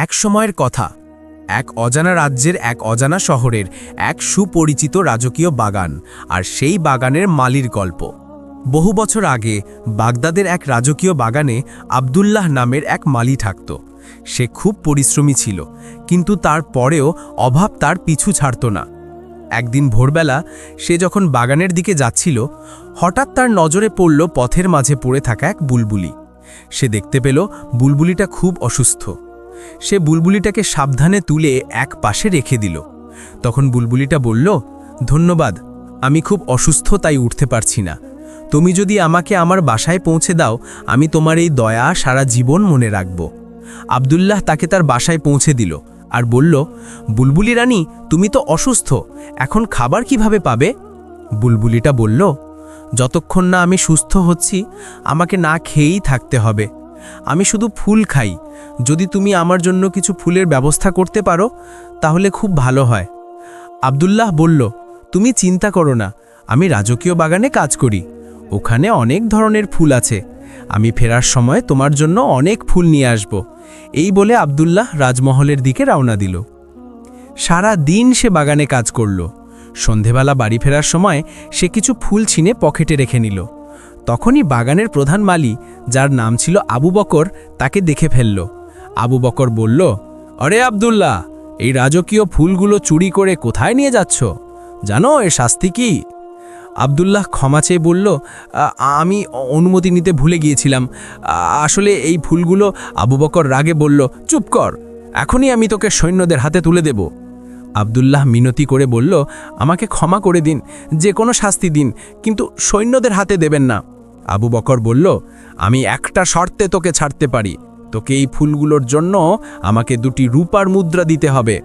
এক সময়ের কথা, এক অজানা রাজ্যের এক অজানা শহরের এক সুপরিচিত রাজকীয় বাগান, আর সেই বাগানের মালির গল্প। বহু বছর আগে বাগদাদের এক রাজকীয় বাগানে আব্দুল্লাহ নামের এক মালি থাকত। সে খুব পরিশ্রমী ছিল, কিন্তু তার পরেও অভাব তার পিছু ছাড়ত না। একদিন ভোরবেলা সে যখন বাগানের দিকে যাচ্ছিল, হঠাৎ তার নজরে পড়ল পথের মাঝে পড়ে থাকা এক বুলবুলি। সে দেখতে পেল বুলবুলিটা খুব অসুস্থ। সে বুলবুলিটাকে সাবধানে তুলে এক পাশে রেখে দিল। তখন বুলবুলিটা বলল, ধন্যবাদ, আমি খুব অসুস্থ তাই উঠতে পারছি না। তুমি যদি আমাকে আমার বাসায় পৌঁছে দাও, আমি তোমার এই দয়া সারা জীবন মনে রাখব। আব্দুল্লাহ তাকে তার বাসায় পৌঁছে দিল আর বলল, বুলবুলি রানী, তুমি তো অসুস্থ, এখন খাবার কিভাবে পাবে? বুলবুলিটা বলল, যতক্ষণ না আমি সুস্থ হচ্ছি আমাকে না খেয়েই থাকতে হবে। আমি শুধু ফুল খাই। যদি তুমি আমার জন্য কিছু ফুলের ব্যবস্থা করতে পারো তাহলে খুব ভালো হয়। আব্দুল্লাহ বলল, তুমি চিন্তা করো না, আমি রাজকীয় বাগানে কাজ করি। ওখানে অনেক ধরনের ফুল আছে। আমি ফেরার সময় তোমার জন্য অনেক ফুল নিয়ে আসব। এই বলে আব্দুল্লাহ রাজমহলের দিকে রওনা দিল। সারা দিন সে বাগানে কাজ করল। সন্ধেবেলা বাড়ি ফেরার সময় সে কিছু ফুল ছিনে পকেটে রেখে নিল। তখনই বাগানের প্রধান মালি, যার নাম ছিল আবু বকর, তাকে দেখে ফেলল। আবু বকর বলল, আরে আব্দুল্লাহ, এই রাজকীয় ফুলগুলো চুরি করে কোথায় নিয়ে যাচ্ছ? জানো এর শাস্তি কি? আব্দুল্লাহ ক্ষমা চেয়ে বলল, আমি অনুমতি নিতে ভুলে গিয়েছিলাম। আসলে এই ফুলগুলো। আবু বকর রাগে বলল, চুপ কর, এখনই আমি তোকে সৈন্যদের হাতে তুলে দেব। আব্দুল্লাহ মিনতি করে বলল, আমাকে ক্ষমা করে দিন, যে কোনো শাস্তি দিন, কিন্তু সৈন্যদের হাতে দেবেন না। আবু বকর বলল, আমি একটা শর্তে তোকে ছাড়তে পারি। তোকে এই ফুলগুলোর জন্য আমাকে 2টি রূপার মুদ্রা দিতে হবে।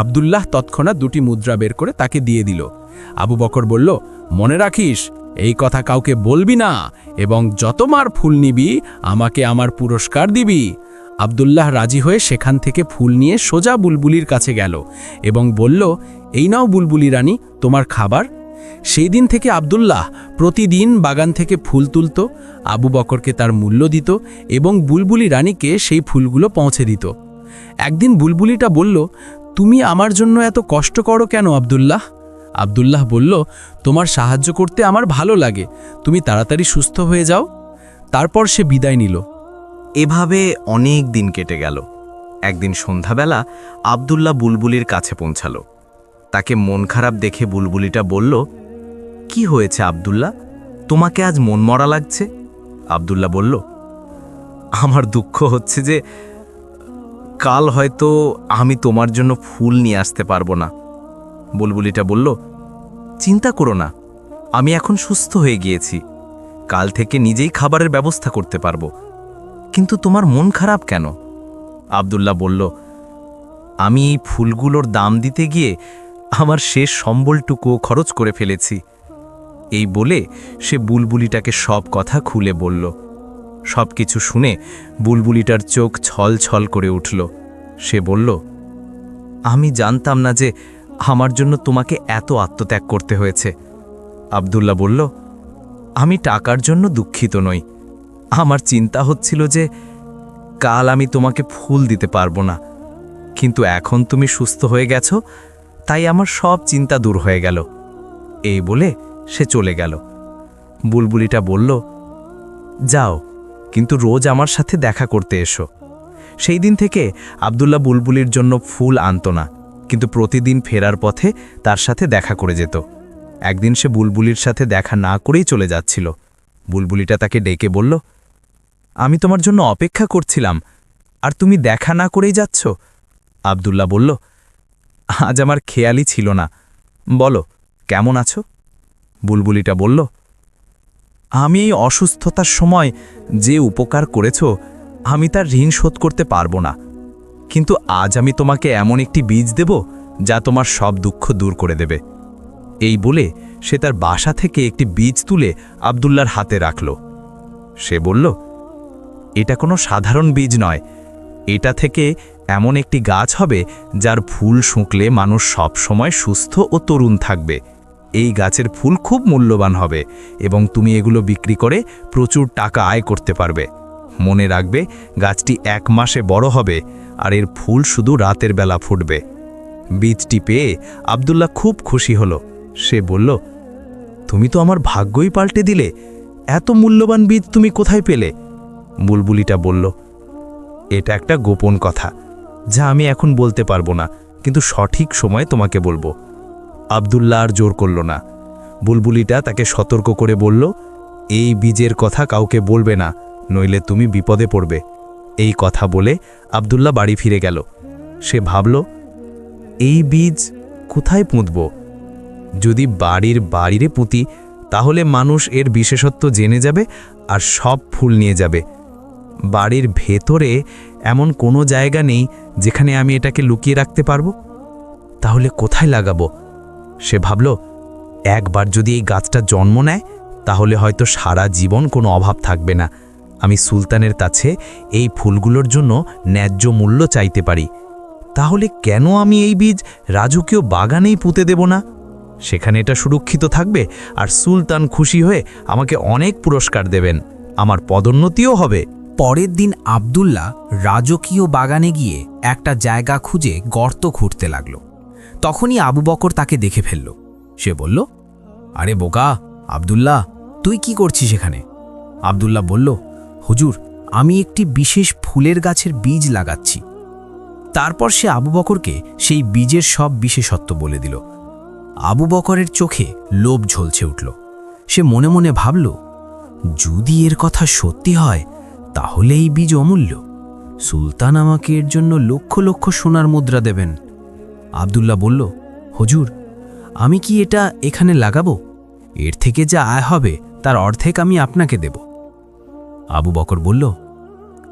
আব্দুল্লাহ তৎক্ষণাৎ 2টি মুদ্রা বের করে তাকে দিয়ে দিল। আবু বকর বলল, মনে রাখিস, এই কথা কাউকে বলবি না, এবং যতবার ফুল নিবি আমাকে আমার পুরস্কার দিবি। আব্দুল্লাহ রাজি হয়ে সেখান থেকে ফুল নিয়ে সোজা বুলবুলির কাছে গেল এবং বলল, এই নাও বুলবুলি রানী, তোমার খাবার। সেই দিন থেকে আব্দুল্লাহ প্রতিদিন বাগান থেকে ফুল তুলত, আবু বকরকে তার মূল্য দিত এবং বুলবুলি রানীকে সেই ফুলগুলো পৌঁছে দিত। একদিন বুলবুলিটা বলল, তুমি আমার জন্য এত কষ্ট করো কেন আব্দুল্লাহ? আব্দুল্লাহ বলল, তোমার সাহায্য করতে আমার ভালো লাগে, তুমি তাড়াতাড়ি সুস্থ হয়ে যাও। তারপর সে বিদায় নিল। এভাবে অনেক দিন কেটে গেল। একদিন সন্ধ্যাবেলা আব্দুল্লাহ বুলবুলির কাছে পৌঁছালো। তাকে মন খারাপ দেখে বুলবুলিটা বলল, কি হয়েছে আব্দুল্লাহ, তোমাকে আজ মন মরা লাগছে? আব্দুল্লাহ বলল, আমার দুঃখ হচ্ছে যে কাল হয়তো আমি তোমার জন্য ফুল নিয়ে আসতে পারবো না। বুলবুলিটা বলল, চিন্তা করো না, আমি এখন সুস্থ হয়ে গিয়েছি, কাল থেকে নিজেই খাবারের ব্যবস্থা করতে পারবো। কিন্তু তোমার মন খারাপ কেন? আব্দুল্লাহ বলল, আমি এই ফুলগুলোর দাম দিতে গিয়ে আমার শেষ সম্বলটুকুও খরচ করে ফেলেছি। এই বলে সে বুলবুলিটাকে সব কথা খুলে বলল। সব কিছু শুনে বুলবুলিটার চোখ ছল ছল করে উঠল। সে বলল, আমি জানতাম না যে আমার জন্য তোমাকে এত আত্মত্যাগ করতে হয়েছে। আব্দুল্লাহ বলল, আমি টাকার জন্য দুঃখিত নই। আমার চিন্তা হচ্ছিল যে কাল আমি তোমাকে ফুল দিতে পারবো না, কিন্তু এখন তুমি সুস্থ হয়ে গেছো, তাই আমার সব চিন্তা দূর হয়ে গেল। এই বলে সে চলে গেল। বুলবুলিটা বলল, যাও, কিন্তু রোজ আমার সাথে দেখা করতে এসো। সেই দিন থেকে আব্দুল্লাহ বুলবুলির জন্য ফুল আনত না, কিন্তু প্রতিদিন ফেরার পথে তার সাথে দেখা করে যেত। একদিন সে বুলবুলির সাথে দেখা না করেই চলে যাচ্ছিল। বুলবুলিটা তাকে ডেকে বলল, আমি তোমার জন্য অপেক্ষা করছিলাম, আর তুমি দেখা না করেই যাচ্ছ। আব্দুল্লাহ বলল, আজ আমার খেয়ালই ছিল না, বলো কেমন আছো? বুলবুলিটা বলল, আমি এই অসুস্থতার সময় যে উপকার করেছ আমি তার ঋণ শোধ করতে পারবো না, কিন্তু আজ আমি তোমাকে এমন একটি বীজ দেব যা তোমার সব দুঃখ দূর করে দেবে। এই বলে সে তার বাসা থেকে একটি বীজ তুলে আব্দুল্লাহর হাতে রাখল। সে বলল, এটা কোনো সাধারণ বীজ নয়, এটা থেকে এমন একটি গাছ হবে যার ফুল শুঁকলে মানুষ সব সময় সুস্থ ও তরুণ থাকবে। এই গাছের ফুল খুব মূল্যবান হবে এবং তুমি এগুলো বিক্রি করে প্রচুর টাকা আয় করতে পারবে। মনে রাখবে, গাছটি 1 মাসে বড় হবে আর এর ফুল শুধু রাতের বেলা ফুটবে। বীজটি পেয়ে আব্দুল্লাহ খুব খুশি হলো। সে বলল, তুমি তো আমার ভাগ্যই পাল্টে দিলে। এত মূল্যবান বীজ তুমি কোথায় পেলে? বুলবুলিটা বলল, এটা একটা গোপন কথা, যা আমি এখন বলতে পারবো না, কিন্তু সঠিক সময় তোমাকে বলবো। আব্দুল্লাহ আর জোর করল না। বুলবুলিটা তাকে সতর্ক করে বলল, এই বীজের কথা কাউকে বলবে না, নইলে তুমি বিপদে পড়বে। এই কথা বলে আব্দুল্লাহ বাড়ি ফিরে গেল। সে ভাবল, এই বীজ কোথায় পুঁতব? যদি বাড়িরে পুঁতি, তাহলে মানুষ এর বিশেষত্ব জেনে যাবে আর সব ফুল নিয়ে যাবে। বাড়ির ভেতরে এমন কোনো জায়গা নেই যেখানে আমি এটাকে লুকিয়ে রাখতে পারবো। তাহলে কোথায় লাগাবো? সে ভাবল, একবার যদি এই গাছটা জন্ম নেয়, তাহলে হয়তো সারা জীবন কোনো অভাব থাকবে না। আমি সুলতানের কাছে এই ফুলগুলোর জন্য ন্যায্য মূল্য চাইতে পারি। তাহলে কেন আমি এই বীজ রাজকীয় বাগানেই পুঁতে দেব না? সেখানে এটা সুরক্ষিত থাকবে, আর সুলতান খুশি হয়ে আমাকে অনেক পুরস্কার দেবেন, আমার পদোন্নতিও হবে। পরের দিন আব্দুল্লাহ রাজকীয় বাগানে গিয়ে একটা জায়গা খুঁজে গর্ত খুঁড়তে লাগল। তখনই আবু বকর তাকে দেখে ফেলল। সে বলল, আরে বোকা আব্দুল্লাহ, তুই কি করছিস এখানে? আব্দুল্লাহ বলল, হুজুর, আমি একটি বিশেষ ফুলের গাছের বীজ লাগাচ্ছি। তারপর সে আবু বকরকে সেই বীজের সব বিশেষত্ব বলে দিল। আবু বকরের চোখে লোভ ঝলছে উঠল। সে মনে মনে ভাবল, যদি এর কথা সত্যি হয়, তাহলে এই বীজ অমূল্য। সুলতান আমাকে এর জন্য লক্ষ লক্ষ সোনার মুদ্রা দেবেন। আব্দুল্লাহ বলল, হুজুর, আমি কি এটা এখানে লাগাবো? এর থেকে যা আয় হবে তার অর্ধেক আমি আপনাকে দেব। আবু বকর বলল,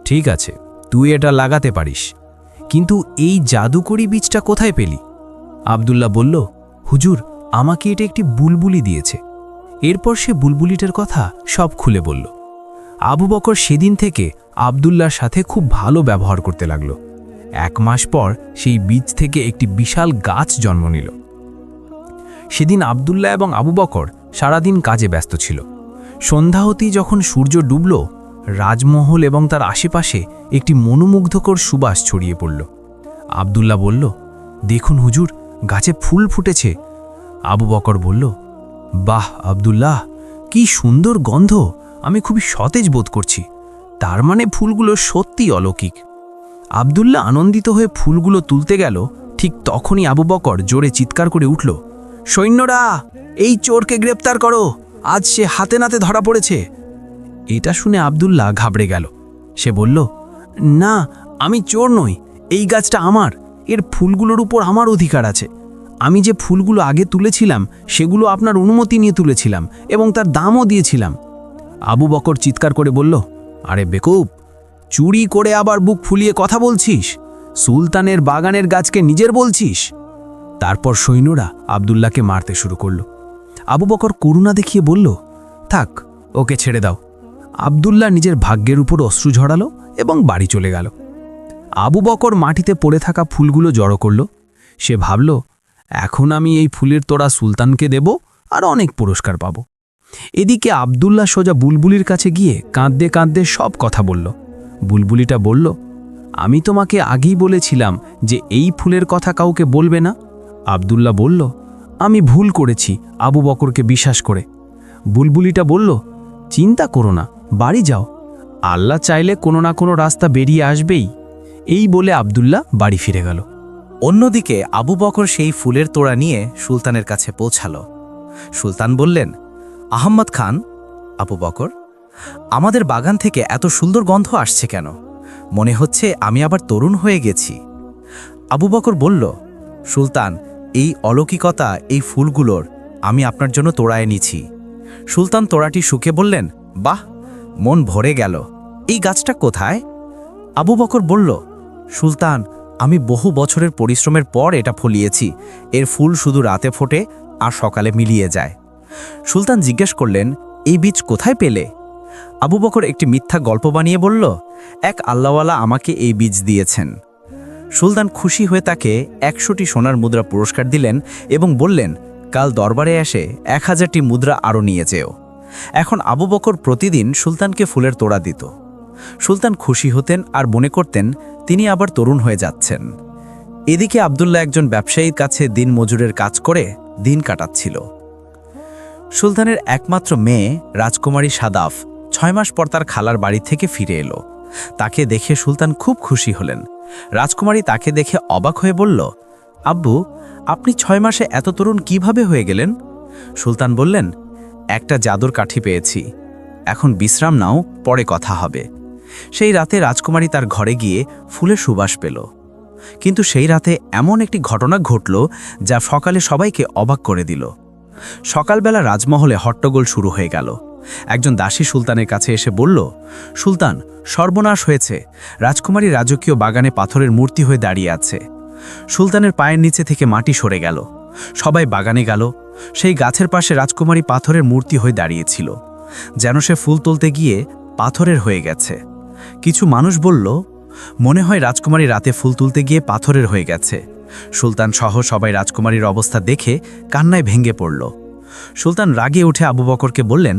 ঠিক আছে, তুই এটা লাগাতে পারিস, কিন্তু এই জাদুকরি বীজটা কোথায় পেলি? আব্দুল্লাহ বলল, হুজুর, আমাকে এটা একটি বুলবুলি দিয়েছে। এরপর সে বুলবুলিটার কথা সব খুলে বলল। আবু বকর সেদিন থেকে আব্দুল্লাহর সাথে খুব ভালো ব্যবহার করতে লাগল। 1 মাস পর সেই বীজ থেকে একটি বিশাল গাছ জন্ম নিল। সেদিন আব্দুল্লাহ এবং আবু বকর সারাদিন কাজে ব্যস্ত ছিল। সন্ধ্যা হতেই যখন সূর্য ডুবল, রাজমহল এবং তার আশেপাশে একটি মনোমুগ্ধকর সুবাস ছড়িয়ে পড়ল। আব্দুল্লাহ বলল, দেখুন হুজুর, গাছে ফুল ফুটেছে। আবু বকর বলল, বাহ আব্দুল্লাহ, কি সুন্দর গন্ধ, আমি খুবই সতেজ বোধ করছি। তার মানে ফুলগুলো সত্যি অলৌকিক। আব্দুল্লাহ আনন্দিত হয়ে ফুলগুলো তুলতে গেল। ঠিক তখনই আবু বকর জোরে চিৎকার করে উঠল, সৈন্যরা, এই চোরকে গ্রেপ্তার করো, আজ সে হাতে নাতে ধরা পড়েছে। এটা শুনে আব্দুল্লাহ ঘাবড়ে গেল। সে বলল, না, আমি চোর নই, এই গাছটা আমার, এর ফুলগুলোর উপর আমার অধিকার আছে। আমি যে ফুলগুলো আগে তুলেছিলাম সেগুলো আপনার অনুমতি নিয়ে তুলেছিলাম এবং তার দামও দিয়েছিলাম। আবু বকর চিৎকার করে বলল, আরে বেকুব, চুরি করে আবার বুক ফুলিয়ে কথা বলছিস? সুলতানের বাগানের গাছকে নিজের বলছিস? তারপর সৈন্যরা আব্দুল্লাহকে মারতে শুরু করল। আবু বকর করুণা দেখিয়ে বলল, থাক, ওকে ছেড়ে দাও। আব্দুল্লাহ নিজের ভাগ্যের উপর অশ্রু ঝরালো এবং বাড়ি চলে গেল। আবু বকর মাটিতে পড়ে থাকা ফুলগুলো জড়ো করল। সে ভাবল, এখন আমি এই ফুলের তোড়া সুলতানকে দেব আর অনেক পুরস্কার পাব। এদিকে আব্দুল্লাহ সোজা বুলবুলির কাছে গিয়ে কাঁদতে কাঁদতে সব কথা বলল। বুলবুলিটা বলল, আমি তোমাকে আগেই বলেছিলাম যে এই ফুলের কথা কাউকে বলবে না। আব্দুল্লাহ বলল, আমি ভুল করেছি আবু বকরকে বিশ্বাস করে। বুলবুলিটা বলল, চিন্তা করো না, বাড়ি যাও, আল্লাহ চাইলে কোনো না কোনো রাস্তা বেরিয়ে আসবেই। এই বলে আব্দুল্লাহ বাড়ি ফিরে গেল। অন্যদিকে আবু বকর সেই ফুলের তোড়া নিয়ে সুলতানের কাছে পৌঁছাল। সুলতান বললেন, আহম্মদ খান, আবু বকর, আমাদের বাগান থেকে এত সুন্দর গন্ধ আসছে কেন? মনে হচ্ছে আমি আবার তরুণ হয়ে গেছি। আবু বকর বলল, সুলতান, এই অলৌকিকতা এই ফুলগুলোর আমি আপনার জন্য তোড়া এনেছি। সুলতান তোড়াটি শুকে বললেন, বাহ, মন ভরে গেল। এই গাছটা কোথায়? আবু বকর বলল, সুলতান, আমি বহু বছরের পরিশ্রমের পর এটা ফলিয়েছি। এর ফুল শুধু রাতে ফোটে আর সকালে মিলিয়ে যায়। সুলতান জিজ্ঞেস করলেন, এই বীজ কোথায় পেলে? আবু বকর একটি মিথ্যা গল্প বানিয়ে বলল, এক আল্লাহওয়ালা আমাকে এই বীজ দিয়েছেন। সুলতান খুশি হয়ে তাকে 100টি সোনার মুদ্রা পুরস্কার দিলেন এবং বললেন, কাল দরবারে এসে 1000টি মুদ্রা আরও নিয়ে যেও। এখন আবু বকর প্রতিদিন সুলতানকে ফুলের তোড়া দিত। সুলতান খুশি হতেন আর মনে করতেন তিনি আবার তরুণ হয়ে যাচ্ছেন। এদিকে আব্দুল্লাহ একজন ব্যবসায়ীর কাছে দিন মজুরের কাজ করে দিন কাটাচ্ছিল। সুলতানের একমাত্র মেয়ে রাজকুমারী সাদাফ 6 মাস পর তার খালার বাড়ি থেকে ফিরে এলো। তাকে দেখে সুলতান খুব খুশি হলেন। রাজকুমারী তাকে দেখে অবাক হয়ে বলল, আব্বু, আপনি 6 মাসে এত তরুণ কিভাবে হয়ে গেলেন? সুলতান বললেন, একটা জাদুর কাঠি পেয়েছি, এখন বিশ্রাম নাও, পরে কথা হবে। সেই রাতে রাজকুমারী তার ঘরে গিয়ে ফুলের সুবাস পেল। কিন্তু সেই রাতে এমন একটি ঘটনা ঘটল যা সকালে সবাইকে অবাক করে দিল। সকালবেলা রাজমহলে হট্টগোল শুরু হয়ে গেল। একজন দাসী সুলতানের কাছে এসে বলল, সুলতান, সর্বনাশ হয়েছে, রাজকুমারী রাজকীয় বাগানে পাথরের মূর্তি হয়ে দাঁড়িয়ে আছে। সুলতানের পায়ের নিচে থেকে মাটি সরে গেল। সবাই বাগানে গেল। সেই গাছের পাশে রাজকুমারী পাথরের মূর্তি হয়ে দাঁড়িয়েছিল, যেন সে ফুল তুলতে গিয়ে পাথরের হয়ে গেছে। কিছু মানুষ বলল, মনে হয় রাজকুমারী রাতে ফুল তুলতে গিয়ে পাথরের হয়ে গেছে। সুলতান সহ সবাই রাজকুমারীর অবস্থা দেখে কান্নায় ভেঙে পড়ল। সুলতান রাগে উঠে আবু বকরকে বললেন,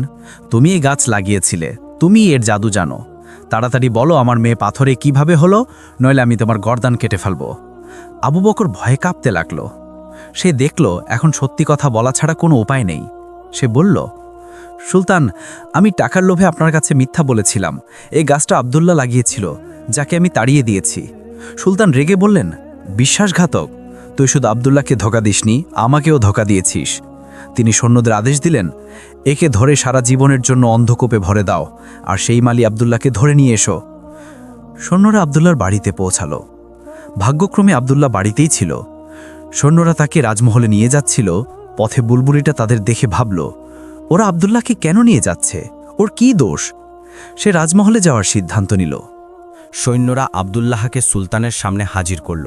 তুমি এই গাছ লাগিয়েছিলে, তুমি এর জাদু জানো, তাড়াতাড়ি বলো আমার মেয়ে পাথরে কিভাবে হলো, নইলে আমি তোমার গর্দান কেটে ফেলব। আবু বকর ভয়ে কাঁপতে লাগল। সে দেখল এখন সত্যি কথা বলা ছাড়া কোনো উপায় নেই। সে বলল, সুলতান, আমি টাকার লোভে আপনার কাছে মিথ্যা বলেছিলাম। এই গাছটা আব্দুল্লাহ লাগিয়েছিল, যাকে আমি তাড়িয়ে দিয়েছি। সুলতান রেগে বললেন, বিশ্বাসঘাতক, তুই শুধু আব্দুল্লাহকে ধোঁকা দিসনি, আমাকেও ধোঁকা দিয়েছিস। তিনি সৈন্যদের আদেশ দিলেন, একে ধরে সারা জীবনের জন্য অন্ধকূপে ভরে দাও, আর সেই মালি আব্দুল্লাহকে ধরে নিয়ে এসো। সৈন্যরা আব্দুল্লাহর বাড়িতে পৌঁছালো। ভাগ্যক্রমে আব্দুল্লাহ বাড়িতেই ছিল। সৈন্যরা তাকে রাজমহলে নিয়ে যাচ্ছিল। পথে বুলবুলিটা তাদের দেখে ভাবল, ওরা আব্দুল্লাহকে কেন নিয়ে যাচ্ছে, ওর কি দোষ? সে রাজমহলে যাওয়ার সিদ্ধান্ত নিল। সৈন্যরা আব্দুল্লাহকে সুলতানের সামনে হাজির করল।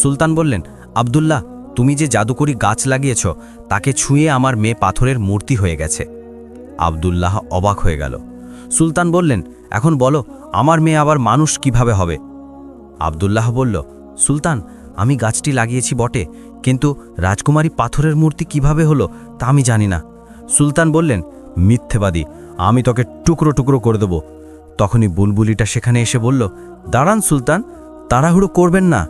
সুলতান বললেন, আব্দুল্লাহ, তুমি যে জাদুকরি গাছ লাগিয়েছ তাকে ছুঁয়ে আমার মেয়ে পাথরের মূর্তি হয়ে গেছে। আব্দুল্লাহ অবাক হয়ে গেল। সুলতান বললেন, এখন বলো আমার মেয়ে আবার মানুষ কিভাবে হবে? আব্দুল্লাহ বলল, সুলতান, আমি গাছটি লাগিয়েছি বটে, কিন্তু রাজকুমারী পাথরের মূর্তি কিভাবে হলো তা আমি জানি না। সুলতান বললেন, মিথ্যেবাদী, আমি তোকে টুকরো টুকরো করে দেব। তখনই বুলবুলিটা সেখানে এসে বলল, দাঁড়ান সুলতান, তাড়াহুড়ো করবেন না।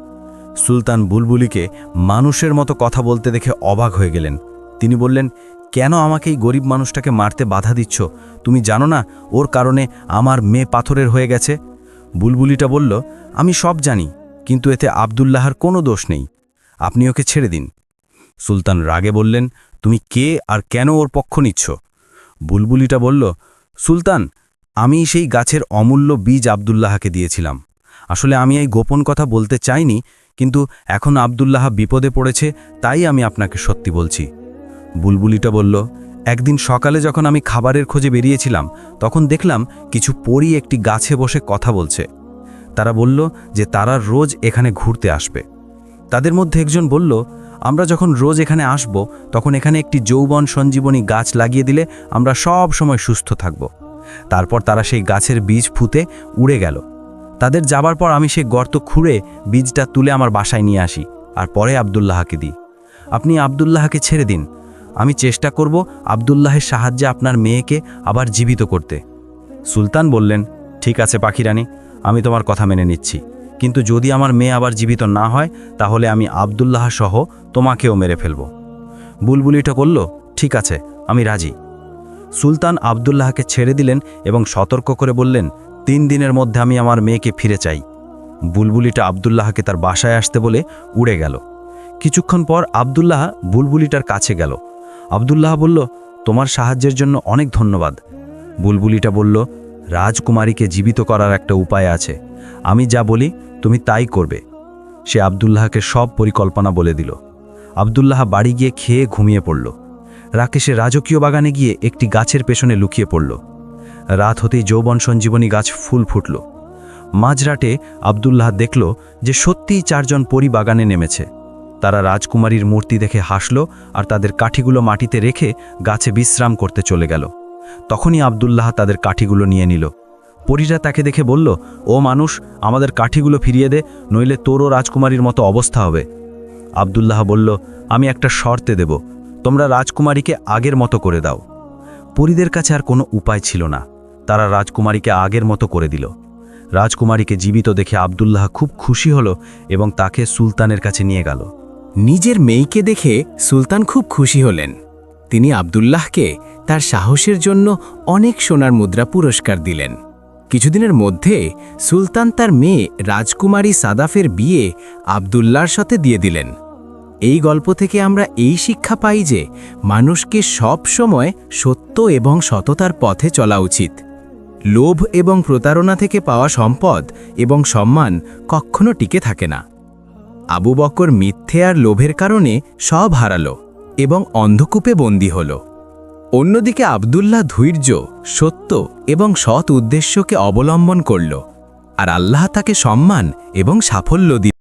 সুলতান বুলবুলিকে মানুষের মতো কথা বলতে দেখে অবাক হয়ে গেলেন। তিনি বললেন, কেন আমাকে এই গরিব মানুষটাকে মারতে বাধা দিচ্ছ? তুমি জানো না ওর কারণে আমার মেয়ে পাথরের হয়ে গেছে? বুলবুলিটা বলল, আমি সব জানি, কিন্তু এতে আব্দুল্লাহর কোনো দোষ নেই, আপনি ওকে ছেড়ে দিন। সুলতান রাগে বললেন, তুমি কে আর কেন ওর পক্ষ নিচ্ছ? বুলবুলিটা বলল, সুলতান, আমি সেই গাছের অমূল্য বীজ আব্দুল্লাহকে দিয়েছিলাম। আসলে আমি এই গোপন কথা বলতে চাইনি, কিন্তু এখন আব্দুল্লাহ বিপদে পড়েছে, তাই আমি আপনাকে সত্যি বলছি। বুলবুলিটা বলল, একদিন সকালে যখন আমি খাবারের খোঁজে বেরিয়েছিলাম, তখন দেখলাম কিছু পরী একটি গাছে বসে কথা বলছে। তারা বলল যে তারা রোজ এখানে ঘুরতে আসবে। তাদের মধ্যে একজন বলল, আমরা যখন রোজ এখানে আসব, তখন এখানে একটি যৌবন সঞ্জীবনী গাছ লাগিয়ে দিলে আমরা সব সময় সুস্থ থাকব। তারপর তারা সেই গাছের বীজ ফুতে উড়ে গেল। তাদের যাবার পর আমি সেই গর্ত খুঁড়ে বীজটা তুলে আমার বাসায় নিয়ে আসি, আর পরে আব্দুল্লাহকে দিই। আপনি আব্দুল্লাহকে ছেড়ে দিন, আমি চেষ্টা করব আব্দুল্লাহের সাহায্যে আপনার মেয়েকে আবার জীবিত করতে। সুলতান বললেন, ঠিক আছে পাখিরানী, আমি তোমার কথা মেনে নিচ্ছি, কিন্তু যদি আমার মেয়ে আবার জীবিত না হয় তাহলে আমি আব্দুল্লাহ সহ তোমাকেও মেরে ফেলব। বুলবুলিটা বলল, ঠিক আছে, আমি রাজি। সুলতান আব্দুল্লাহকে ছেড়ে দিলেন এবং সতর্ক করে বললেন, 3 দিনের মধ্যে আমি আমার মেয়েকে ফিরে চাই। বুলবুলিটা আব্দুল্লাহকে তার বাসায় আসতে বলে উড়ে গেল। কিছুক্ষণ পর আব্দুল্লাহ বুলবুলিটার কাছে গেল। আব্দুল্লাহ বলল, তোমার সাহায্যের জন্য অনেক ধন্যবাদ। বুলবুলিটা বলল, রাজকুমারীকে জীবিত করার একটা উপায় আছে, আমি যা বলি তুমি তাই করবে। সে আব্দুল্লাহকে সব পরিকল্পনা বলে দিল। আব্দুল্লাহ বাড়ি গিয়ে খেয়ে ঘুমিয়ে পড়ল। রাকেশে রাজকীয় বাগানে গিয়ে একটি গাছের পেছনে লুকিয়ে পড়ল। রাত হতেই যৌবন সঞ্জীবনী গাছ ফুল ফুটল। মাঝরাতে আব্দুল্লাহ দেখল যে সত্যিই 4 জন পরী বাগানে নেমেছে। তারা রাজকুমারীর মূর্তি দেখে হাসল আর তাদের কাঠিগুলো মাটিতে রেখে গাছে বিশ্রাম করতে চলে গেল। তখনই আব্দুল্লাহ তাদের কাঠিগুলো নিয়ে নিল। পরীরা তাকে দেখে বলল, ও মানুষ, আমাদের কাঠিগুলো ফিরিয়ে দে, নইলে তোরও রাজকুমারীর মতো অবস্থা হবে। আব্দুল্লাহ বলল, আমি একটা শর্তে দেব, তোমরা রাজকুমারীকে আগের মতো করে দাও। পরীদের কাছে আর কোনো উপায় ছিল না। তারা রাজকুমারীকে আগের মতো করে দিল। রাজকুমারীকে জীবিত দেখে আব্দুল্লাহ খুব খুশি হলো এবং তাকে সুলতানের কাছে নিয়ে গেল। নিজের মেয়েকে দেখে সুলতান খুব খুশি হলেন। তিনি আব্দুল্লাহকে তার সাহসের জন্য অনেক সোনার মুদ্রা পুরস্কার দিলেন। কিছুদিনের মধ্যে সুলতান তার মেয়ে রাজকুমারী সাদাফের বিয়ে আব্দুল্লাহর সাথে দিয়ে দিলেন। এই গল্প থেকে আমরা এই শিক্ষা পাই যে মানুষকে সব সময় সত্য এবং সততার পথে চলা উচিত। লোভ এবং প্রতারণা থেকে পাওয়া সম্পদ এবং সম্মান কখনো টিকে থাকে না। আবু বকর মিথ্যে আর লোভের কারণে সব হারালো এবং অন্ধকূপে বন্দী হল। অন্যদিকে আব্দুল্লাহ ধৈর্য, সত্য এবং সৎ উদ্দেশ্যকে অবলম্বন করল, আর আল্লাহ তাকে সম্মান এবং সাফল্য দিলেন।